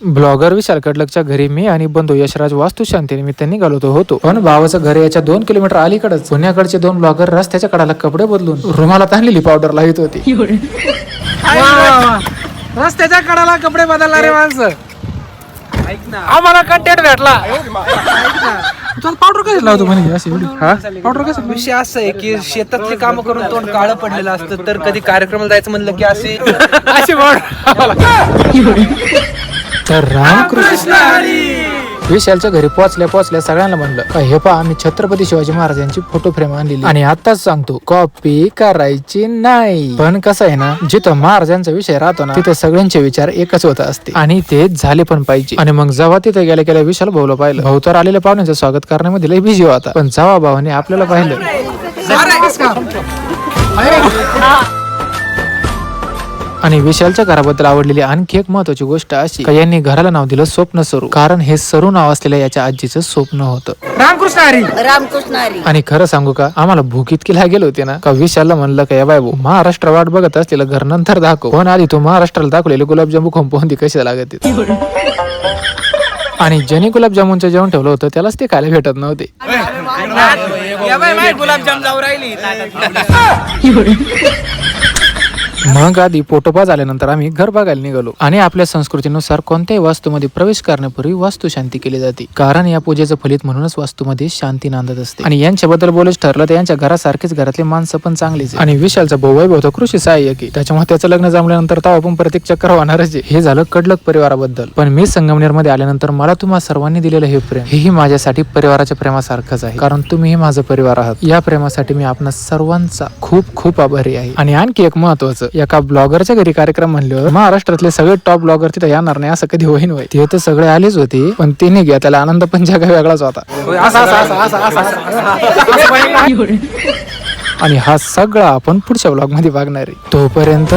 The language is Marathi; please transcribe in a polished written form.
ब्लॉगर विशाल कडलकच्या घरी मी आणि बंधू यशराज वास्तुशांती निमित्त निघालो होतो, पण भावाचं घर याच्या 2 किलोमीटर अलीकडेच. पुण्याकडचे 2 ब्लॉगर रस्त्याच्या कडाला कपडे बदलून रुमाला ताणलेली पावडर लावित होती. रस्त्याच्या कडाला कपडे बदलणारे माणसं, आम्हाला कंटेंट भेटला. पावडर कसं लावतो म्हणे? पावडर कसं? विषय असं आहे की शेतातली कामं करून तोंड काळं पडलेलं असतं, तर कधी कार्यक्रमाला जायचं म्हणलं की अशी तर रामकृष्ण विशालच्या घरी पोहोचल्या सगळ्यांना म्हणलं का हे पहा, आम्ही छत्रपती शिवाजी महाराजांची फोटो फ्रेम आणलेली आणि आताच सांगतो कॉपी करायची नाही. पण कसं आहे ना, जिथं महाराजांचा विषय राहतो ना, तिथे सगळ्यांचे विचार एकच होत असते आणि ते झाले पण पाहिजे. आणि मग जेव्हा तिथे गेल्या विशाल भाऊला पाहिलं, भाऊ तर आलेल्या पाहुण्यांचं स्वागत करण्यामध्ये लय बिझी होता. पण जेव्हा भावाने आपल्याला पाहिलं, आणि विशालच्या घराबद्दल आवडलेली आणखी एक महत्वाची गोष्ट अशी का यांनी घराला नाव दिलं स्वप्न सरू, कारण हे सरू नाव असलेल्या याच्या आजीचं स्वप्न होतं. रामकृष्ण हरी. रामकृष्ण हरी. आणि खरं सांगू का, आम्हाला भूक इतकी लागेल होती ना का विशालला म्हणलं का या बाबू, महाराष्ट्र वाट बघत असलेलं घर नंतर दाखव, पण आधी तो महाराष्ट्राला दाखवलेले गुलाबजामू खाऊन ती कशी लागत. आणि ज्यांनी गुलाबजामुनचं जेवण ठेवलं होतं त्यालाच ते खायला भेटत नव्हते. गुलाबजाम जाऊ राहिली. मग आधी पोटोपा झाल्यानंतर आम्ही घर बघायला निघालो. आणि आपल्या संस्कृतीनुसार कोणत्याही वास्तूमध्ये प्रवेश करण्यापूर्वी वास्तू शांती केली जाते, कारण या पूजेचं फलित म्हणूनच वास्तूमध्ये शांती नांदत असते. आणि यांच्याबद्दल बोलायचं ठरलं तर यांच्या घरासारखेच घरातले माणसं पण चांगलीच. आणि विशालचा भाऊ वैभव होता कृषी सहाय्यक, त्याच्यामुळे त्याचं लग्न जमल्यानंतर तेव्हा पण प्रत्येक चक्कर होणारच आहे. हे झालं कडलक परिवाराबद्दल. पण मी संगमनेर मध्ये आल्यानंतर मला तुम्हा सर्वांनी दिलेलं हे प्रेम, हेही माझ्यासाठी परिवाराच्या प्रेमासारखंच आहे, कारण तुम्ही हे माझं परिवार आहात. या प्रेमासाठी मी आपणा सर्वांचा खूप खूप आभारी आहे. आणि आणखी एक महत्वाचं, एका ब्लॉगरच्या घरी कार्यक्रम म्हणल्यावर महाराष्ट्रातले सगळे टॉप ब्लॉगर तिथे येणार नाही असं कधी होईन होय. ते तर सगळे आलेच होते, पण ते नाही घ्या, त्याला आनंद पण जगा वेगळाच होता. आणि हा सगळा आपण पुढच्या ब्लॉग मध्ये बघणार आहे. तोपर्यंत